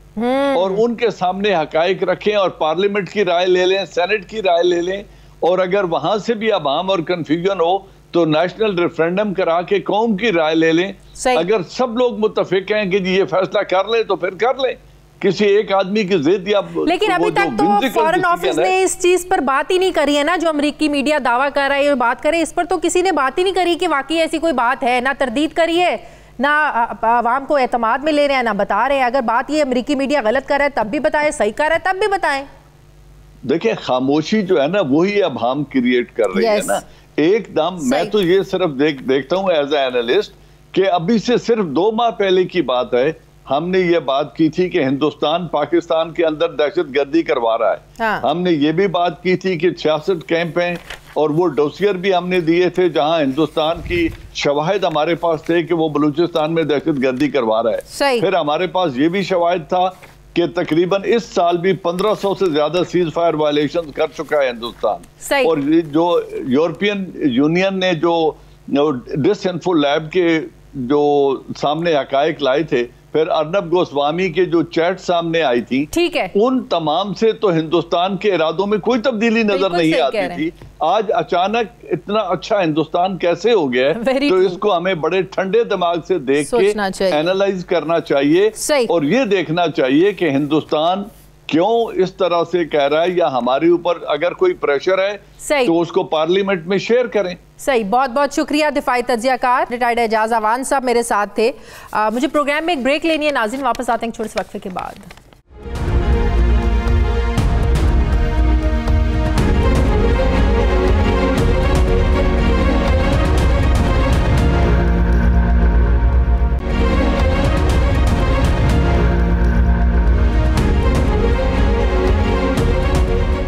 और उनके सामने हकाइक रखें और पार्लियामेंट की राय ले लें, सेनेट की राय ले लें। और अगर वहां से भी अवाम और कंफ्यूजन हो तो नेशनल रेफरेंडम करा के कौम की राय ले लें। अगर सब लोग मुत्तफिक हैं कि ये फैसला कर ले तो फिर कर ले, किसी एक आदमी की जिद या लेकिन अभी तक तो फॉरेन ऑफिस ने इस चीज पर बात ही नहीं करी है ना, जो अमेरिकी मीडिया दावा कर रहा है, ये बात करे, इस पर तो किसी ने बात ही नहीं करी कि वाकई ऐसी कोई बात है, ना तरदीद करी है, ना आवाम को एतमाद में ले रहे हैं, ना बता रहे हैं। अगर बात ये अमेरिकी मीडिया गलत कर रहा है तब भी बताएं, सही कर रहा है तब भी बताएं। देखिए खामोशी जो है ना वही अब हम क्रिएट कर रही है ना एकदम। मैं तो ये सिर्फ देखता हूँ एज ए एनालिस्ट कि अभी से सिर्फ 2 माह पहले की बात है, हमने ये बात की थी कि हिंदुस्तान पाकिस्तान के अंदर दहशतगर्दी करवा रहा है। हाँ। हमने ये भी बात की थी कि 66 कैंप हैं और वो डोसियर भी हमने दिए थे जहां हिंदुस्तान की शवाहिद हमारे पास थे कि वो बलूचिस्तान में दहशतगर्दी करवा रहा है। फिर हमारे पास ये भी शवाहिद था कि तकरीबन इस साल भी 1500 से ज्यादा सीज फायर वायलेशन कर चुका है हिंदुस्तान। और जो यूरोपियन यूनियन ने जो डिसइंफो लैब के जो सामने हकायक लाए थे, फिर अर्नब गोस्वामी के जो चैट सामने आई थी, ठीक है, उन तमाम से तो हिंदुस्तान के इरादों में कोई तब्दीली नजर नहीं आती थी। आज अचानक इतना अच्छा हिंदुस्तान कैसे हो गया है, तो इसको हमें बड़े ठंडे दिमाग से देख के एनालाइज करना चाहिए और ये देखना चाहिए कि हिंदुस्तान क्यों इस तरह से कह रहा है, या हमारे ऊपर अगर कोई प्रेशर है तो उसको पार्लियामेंट में शेयर करें। सही, बहुत बहुत शुक्रिया दिफाई तज्जियाकार रिटायर्ड एजाज अवान साहब मेरे साथ थे। मुझे प्रोग्राम में एक ब्रेक लेनी है नाज़रीन, वापस आते हैं छोटे से वक्फे के बाद।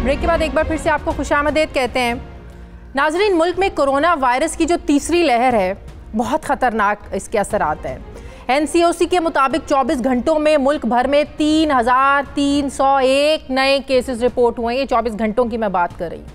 ब्रेक के बाद एक बार फिर से आपको खुशामदीद कहते हैं। नाजरीन, मुल्क में कोरोना वायरस की जो तीसरी लहर है बहुत ख़तरनाक इसके असरात हैं। NCOC के मुताबिक 24 घंटों में मुल्क भर में 3,301 नए केसेस रिपोर्ट हुए हैं। ये 24 घंटों की मैं बात कर रही हूँ।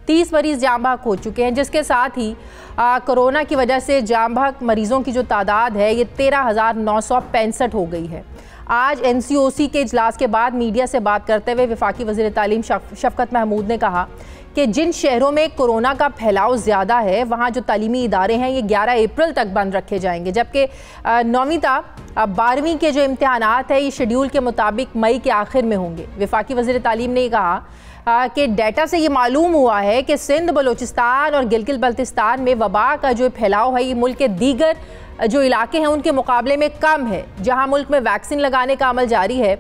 30 मरीज़ जाम बहक हो चुके हैं, जिसके साथ ही कोरोना की वजह से जाम बहक मरीज़ों की जो तादाद है ये 13,965 हो गई है। आज NCOC के इजलास के बाद मीडिया से बात करते हुए वफाकी वज़ीर तालीम शफकत महमूद ने कहा कि जिन शहरों में कोरोना का फैलाव ज़्यादा है वहाँ जो तालीमी इदारे हैं ये 11 अप्रैल तक बंद रखे जाएंगे, जबकि 9वीं ता 12वीं के जो इम्तहानात है ये शेड्यूल के मुताबिक मई के आखिर में होंगे। वफाकी वज़ीर तालीम ने कहा कि डेटा से ये मालूम हुआ है कि सिंध, बलूचिस्तान और गिलगित बल्तिस्तान में वबा का जो फैलाव है ये मुल्क के दीगर जो इलाके हैं उनके मुकाबले में कम है। जहां मुल्क में वैक्सीन लगाने का अमल जारी है,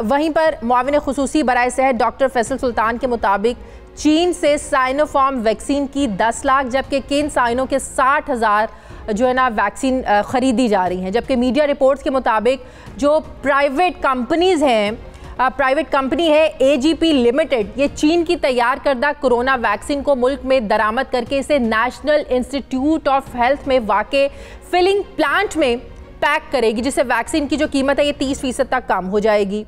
वहीं पर मुआविन खुसूसी बराए सेहत डॉक्टर फैसल सुल्तान के मुताबिक चीन से साइनोफार्म वैक्सीन की 10 लाख जबकि किन साइनों के 60,000 जो है ना वैक्सीन ख़रीदी जा रही हैं। जबकि मीडिया रिपोर्ट्स के मुताबिक जो प्राइवेट कंपनीज़ हैं, प्राइवेट कंपनी है AGP लिमिटेड, ये चीन की तैयार करदा कोरोना वैक्सीन को मुल्क में दरामद करके इसे नेशनल इंस्टीट्यूट ऑफ हेल्थ में वाक़े फिलिंग प्लांट में पैक करेगी, जिससे वैक्सीन की जो कीमत है ये 30% तक कम हो जाएगी।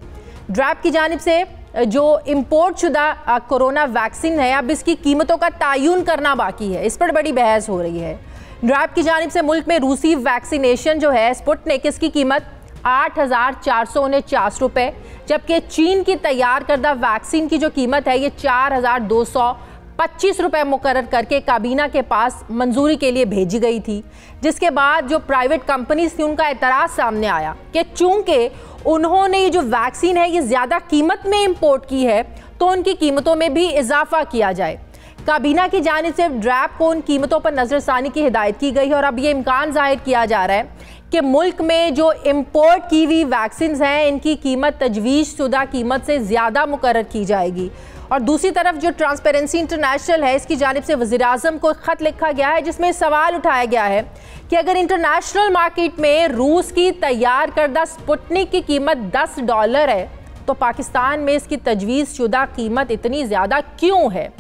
ड्रैप की जानिब से जो इम्पोर्ट शुदा कोरोना वैक्सीन है अब इसकी कीमतों का तयन करना बाकी है, इस पर बड़ी बहस हो रही है। ड्रैप की जानिब से मुल्क में रूसी वैक्सीनेशन जो है स्पुतनिक, इसकी कीमत 8,449 रुपये, जबकि चीन की तैयार करदा वैक्सीन की जो कीमत है ये 4,225 रुपये मुकर्रर करके काबीना के पास मंजूरी के लिए भेजी गई थी। जिसके बाद जो प्राइवेट कंपनीज थी उनका एतराज़ सामने आया कि चूंकि उन्होंने ये जो वैक्सीन है ये ज़्यादा कीमत में इंपोर्ट की है तो उनकी कीमतों में भी इजाफा किया जाए। काबीना की जानिब से ड्रैप को उन कीमतों पर नज़रसानी की हिदायत की गई है और अब ये इम्कान जाहिर किया जा रहा है कि मुल्क में जो इम्पोर्ट की हुई वैक्सीन हैं इनकी कीमत तजवीज़ शुदा कीमत से ज़्यादा मुकर्रर की जाएगी। और दूसरी तरफ जो ट्रांसपेरेंसी इंटरनेशनल है इसकी जानिब से वज़ीर-ए-आज़म को ख़त लिखा गया है जिसमें सवाल उठाया गया है कि अगर इंटरनेशनल मार्केट में रूस की तैयार करदा स्पुतनिक की कीमत $10 है तो पाकिस्तान में इसकी तजवीज़ शुदा कीमत इतनी ज़्यादा क्यों है।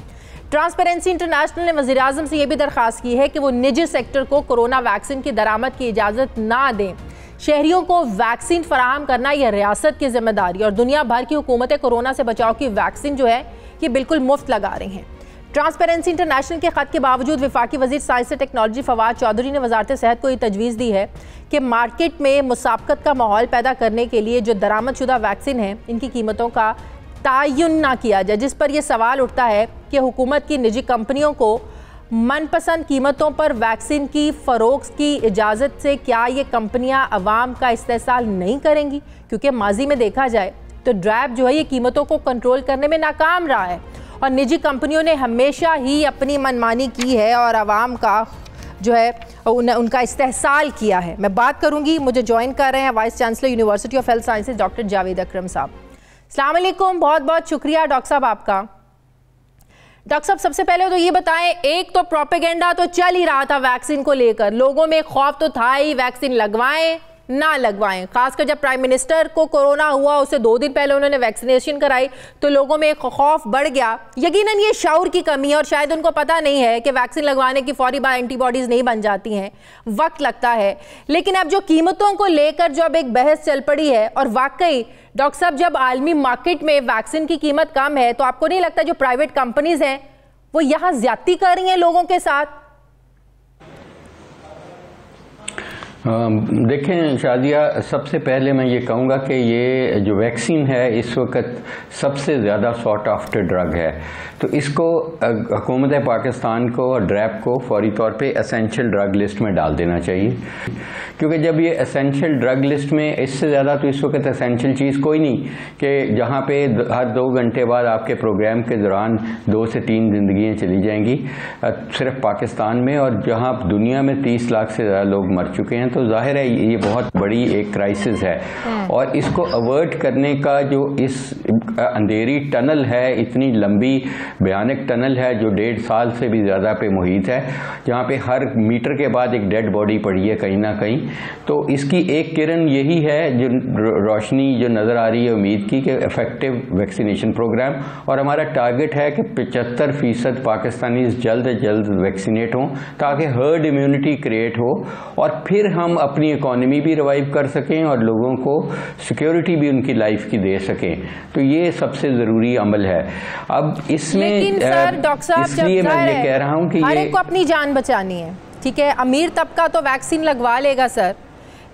ट्रांसपेरेंसी इंटरनेशनल ने वज़ीर-ए-आज़म से यह भी दरख्वास्त की है कि वो निजी सेक्टर को कोरोना वैक्सीन की दरामद की इजाज़त ना दें। शहरियों को वैक्सीन फराहम करना यह रियासत की जिम्मेदारी और दुनिया भर की हुकूमतें कोरोना से बचाव की वैक्सीन जो है ये बिल्कुल मुफ्त लगा रही हैं। ट्रांसपेरेंसी इंटरनेशनल के ख़त के बावजूद वफाकी वज़ीर साइंस और टेक्नोलॉजी फवाद चौधरी ने वजारत सेहत को ये तजवीज़ दी है कि मार्केट में मुसाबकत का माहौल पैदा करने के लिए जो दरामदशुदा वैक्सीन है इनकी कीमतों का तयन ना किया जाए, जिस पर यह सवाल उठता है कि हुकूमत की निजी कंपनियों को मनपसंद कीमतों पर वैक्सीन की फरोख्त की इजाज़त से क्या ये कंपनियां अवाम का इस्तेहसाल नहीं करेंगी? क्योंकि माजी में देखा जाए तो ड्रैब जो है ये कीमतों को कंट्रोल करने में नाकाम रहा है और निजी कंपनियों ने हमेशा ही अपनी मनमानी की है और अवाम का जो है उनका इस्तेहसाल किया है। मैं बात करूंगी, मुझे ज्वाइन कर रहे हैं vice chancellor university of health sciences doctor Javed Akram साहब। अस्सलाम वालेकुम, बहुत बहुत शुक्रिया डॉक्टर साहब आपका। डॉक्टर साहब, सबसे पहले तो ये बताएं, एक तो प्रोपेगेंडा तो चल ही रहा था वैक्सीन को लेकर, लोगों में खौफ तो था ही वैक्सीन लगवाएं ना लगवाएं, खासकर जब प्राइम मिनिस्टर को कोरोना हुआ उससे 2 दिन पहले उन्होंने वैक्सीनेशन कराई तो लोगों में खौफ बढ़ गया। यकीनन ये शऊर की कमी है और शायद उनको पता नहीं है कि वैक्सीन लगवाने की फौरी बाद एंटीबॉडीज नहीं बन जाती हैं, वक्त लगता है। लेकिन अब जो कीमतों को लेकर जो अब एक बहस चल पड़ी है, और वाकई डॉक्टर साहब जब आलमी मार्केट में वैक्सीन की कीमत कम है तो आपको नहीं लगता जो प्राइवेट कंपनीज हैं वो यहाँ ज्यादती कर रही हैं लोगों के साथ? देखें शादिया, सबसे पहले मैं ये कहूँगा कि ये जो वैक्सीन है इस वक्त सबसे ज़्यादा सॉट आफ्टर ड्रग है, तो इसको हुकूमत पाकिस्तान को और ड्रैब को फौरी तौर पे एसेंशियल ड्रग लिस्ट में डाल देना चाहिए, क्योंकि जब ये एसेंशियल ड्रग लिस्ट में, इससे ज़्यादा तो इस वक्त एसेंशियल चीज़ कोई नहीं कि जहाँ पे हर 2 घंटे बाद आपके प्रोग्राम के दौरान 2 से 3 जिंदगियाँ चली जाएंगी सिर्फ पाकिस्तान में, और जहाँ दुनिया में 30 लाख से ज़्यादा लोग मर चुके हैं, तो जाहिर है ये बहुत बड़ी एक क्राइसिस है। और इसको अवर्ट करने का जो इस अंधेरी टनल है, इतनी लंबी भयानक टनल है जो 1.5 साल से भी ज़्यादा पे मुहित है, जहाँ पे हर मीटर के बाद एक डेड बॉडी पड़ी है कहीं ना कहीं, तो इसकी एक किरण यही है जो रोशनी जो नज़र आ रही है उम्मीद की, कि इफेक्टिव वैक्सीनेशन प्रोग्राम, और हमारा टारगेट है कि 75% पाकिस्तानी जल्द से जल्द वैक्सीनेट हों ताकि हर्ड इम्यूनिटी क्रिएट हो और फिर हम अपनी इकोनॉमी भी रिवाइव कर सकें और लोगों को सिक्योरिटी भी उनकी लाइफ की दे सकें। तो ये सबसे ज़रूरी अमल है। अब इसमें इसलिए मैं ये कह रहा हूँ कि हर एक को अपनी जान बचानी है, ठीक है। अमीर तबका तो वैक्सीन लगवा लेगा सर,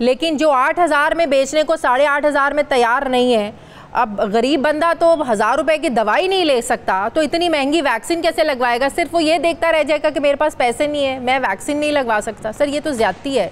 लेकिन जो 8,000 में बेचने को 8,500 में तैयार नहीं है, अब गरीब बंदा तो 1,000 रुपए की दवाई नहीं ले सकता, तो इतनी महंगी वैक्सीन कैसे लगवाएगा? सिर्फ वो ये देखता रह जाएगा कि मेरे पास पैसे नहीं है, मैं वैक्सीन नहीं लगवा सकता। सर ये तो ज्यादती है।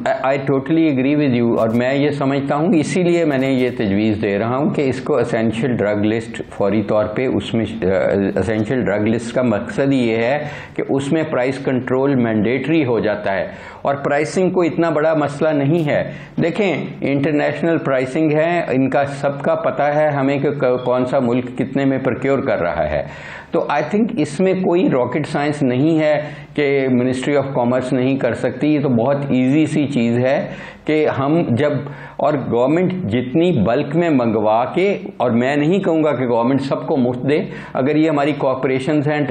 I totally agree with you, और मैं ये समझता हूँ, इसीलिए मैंने ये तजवीज़ दे रहा हूँ कि इसको एसेंशियल ड्रग लिस्ट फौरी तौर पे, उसमें एसेंशियल ड्रग लिस्ट का मकसद ये है कि उसमें प्राइस कंट्रोल मैंडेटरी हो जाता है, और प्राइसिंग को इतना बड़ा मसला नहीं है। देखें इंटरनेशनल प्राइसिंग है, इनका सबका पता है हमें कि कौन सा मुल्क कितने में प्रोक्योर कर रहा है, तो आई थिंक इसमें कोई रॉकेट साइंस नहीं है कि मिनिस्ट्री ऑफ कॉमर्स नहीं कर सकती। ये तो बहुत इजी सी चीज़ है कि हम जब, और गवर्नमेंट जितनी बल्क में मंगवा के, और मैं नहीं कहूँगा कि गवर्नमेंट सबको मुफ्त दे, अगर ये हमारी कॉरपोरेशंस हैं,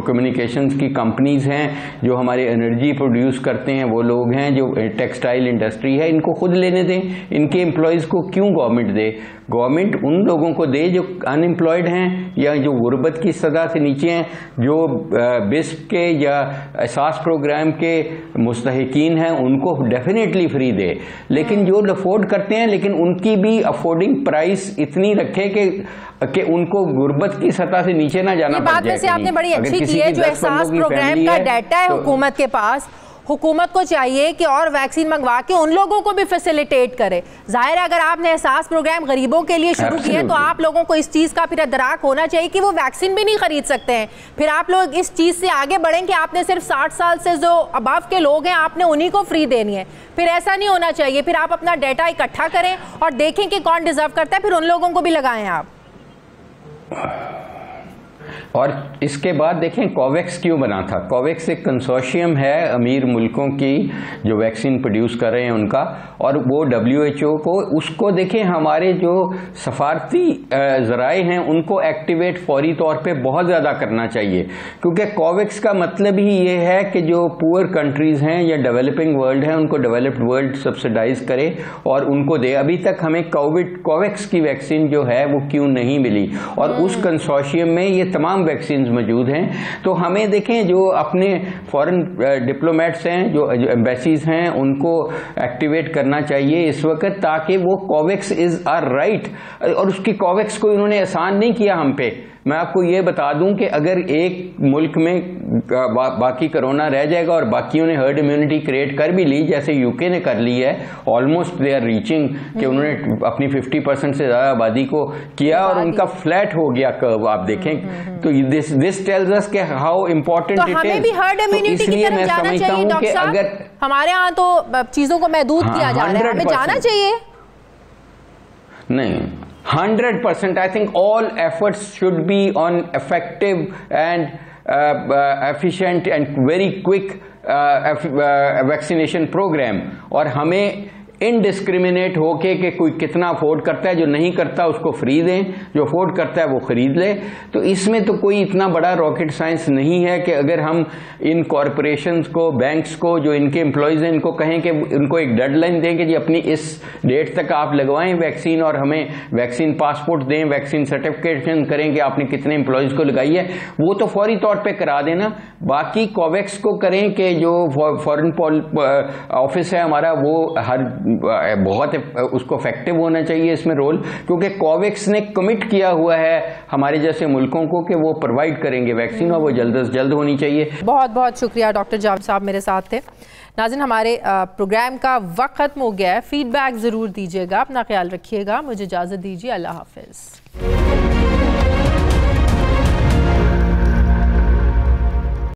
कम्युनिकेशंस की कंपनीज हैं जो हमारे एनर्जी प्रोड्यूस करते हैं, वो लोग हैं जो टेक्सटाइल इंडस्ट्री है, इनको खुद लेने दें, इनके एम्प्लॉयज़ को क्यों गवर्नमेंट दे? गवर्नमेंट उन लोगों को दे जो अनएम्प्लॉयड हैं या जो गुर्बत की सतह से नीचे हैं, जो बिस्प के या एहसास प्रोग्राम के मुस्तहिकीन हैं, उनको डेफिनेटली फ्री दे। लेकिन जो अफोर्ड करते हैं, लेकिन उनकी भी अफोर्डिंग प्राइस इतनी रखे कि उनको गुर्बत की सतह से नीचे ना जाना पड़ जाए। आपने बड़ी अच्छी की है, जो एहसास प्रोग्राम का डाटा है हुकूमत के पास, हुकूमत को चाहिए कि और वैक्सीन मंगवा के उन लोगों को भी फैसिलिटेट करे। जाहिर है अगर आपने एहसास प्रोग्राम गरीबों के लिए शुरू किया तो आप लोगों को इस चीज़ का फिर अदराक होना चाहिए कि वो वैक्सीन भी नहीं खरीद सकते हैं। फिर आप लोग इस चीज़ से आगे बढ़ें कि आपने सिर्फ 60 साल से जो अबव के लोग हैं आपने उन्हीं को फ्री देनी है। फिर ऐसा नहीं होना चाहिए। फिर आप अपना डेटा इकट्ठा करें और देखें कि कौन डिजर्व करता है, फिर उन लोगों को भी लगाएं आप। और इसके बाद देखें कोवैक्स क्यों बना था। कोवैक्स एक कंसोर्शियम है अमीर मुल्कों की जो वैक्सीन प्रोड्यूस कर रहे हैं उनका, और वो WHO को, उसको देखें हमारे जो सफारती ज़राए हैं उनको एक्टिवेट फौरी तौर पे बहुत ज़्यादा करना चाहिए, क्योंकि कोवैक्स का मतलब ही ये है कि जो पुअर कंट्रीज़ हैं या डेवलपिंग वर्ल्ड हैं उनको डेवलप्ड वर्ल्ड सब्सिडाइज करे और उनको दे। अभी तक हमें कोवैक्स की वैक्सीन जो है वो क्यों नहीं मिली, और उस कंसोर्शियम में ये तमाम वैक्सीन मौजूद हैं। तो हमें देखें जो अपने फॉरेन डिप्लोमेट्स हैं, जो एम्बेसीज हैं, उनको एक्टिवेट करना चाहिए इस वक्त, ताकि वो कोवैक्स इज आर राइट, और उसकी कोवैक्स को इन्होंने एहसान नहीं किया हम पे। मैं आपको ये बता दूं कि अगर एक मुल्क में बाकी कोरोना रह जाएगा और बाकियों ने हर्ड इम्यूनिटी क्रिएट कर भी ली, जैसे यूके ने कर ली है, ऑलमोस्ट दे आर रीचिंग, कि उन्होंने अपनी 50% से ज्यादा आबादी को किया और उनका फ्लैट हो गया कर्व, आप देखें। तो दिस टेल्स अस कि हाउ इंपॉर्टेंट इट इज। हमें भी हर्ड इम्यूनिटी की तरफ जाना चाहिए डॉक्टर साहब। अगर हमारे यहाँ तो चीजों को महदूद किया जा रहा है, हमें जाना चाहिए नहीं। 100%. I think all efforts should be on effective and efficient and very quick vaccination program, और हमें इनडिस्क्रिमिनेट होके कि कोई कितना अफोर्ड करता है, जो नहीं करता उसको फ्री दें, जो अफोर्ड करता है वो खरीद ले। तो इसमें तो कोई इतना बड़ा रॉकेट साइंस नहीं है कि अगर हम इन कॉरपोरेशंस को, बैंक्स को, जो इनके एम्प्लॉयज हैं, इनको कहें कि उनको एक डेडलाइन दें कि जी अपनी इस डेट तक आप लगवाएं वैक्सीन और हमें वैक्सीन पासपोर्ट दें, वैक्सीन सर्टिफिकेशन करें कि आपने कितने एम्प्लॉयज को लगाई है, वो तो फौरी तौर पर करा देना। बाकी कोवैक्स को करें कि जो फॉरेन ऑफिस है हमारा, वो हर बहुत उसको इफेक्टिव होना चाहिए इसमें रोल, क्योंकि कोवैक्स ने कमिट किया हुआ है हमारे जैसे मुल्कों को कि वो प्रोवाइड करेंगे वैक्सीन, और वो जल्द से जल्द होनी चाहिए। बहुत बहुत शुक्रिया डॉक्टर जावेद साहब मेरे साथ थे। नाज़रीन, हमारे प्रोग्राम का वक्त खत्म हो गया है। फीडबैक जरूर दीजिएगा, अपना ख्याल रखिएगा। मुझे इजाजत दीजिए, अल्लाह हाफिज।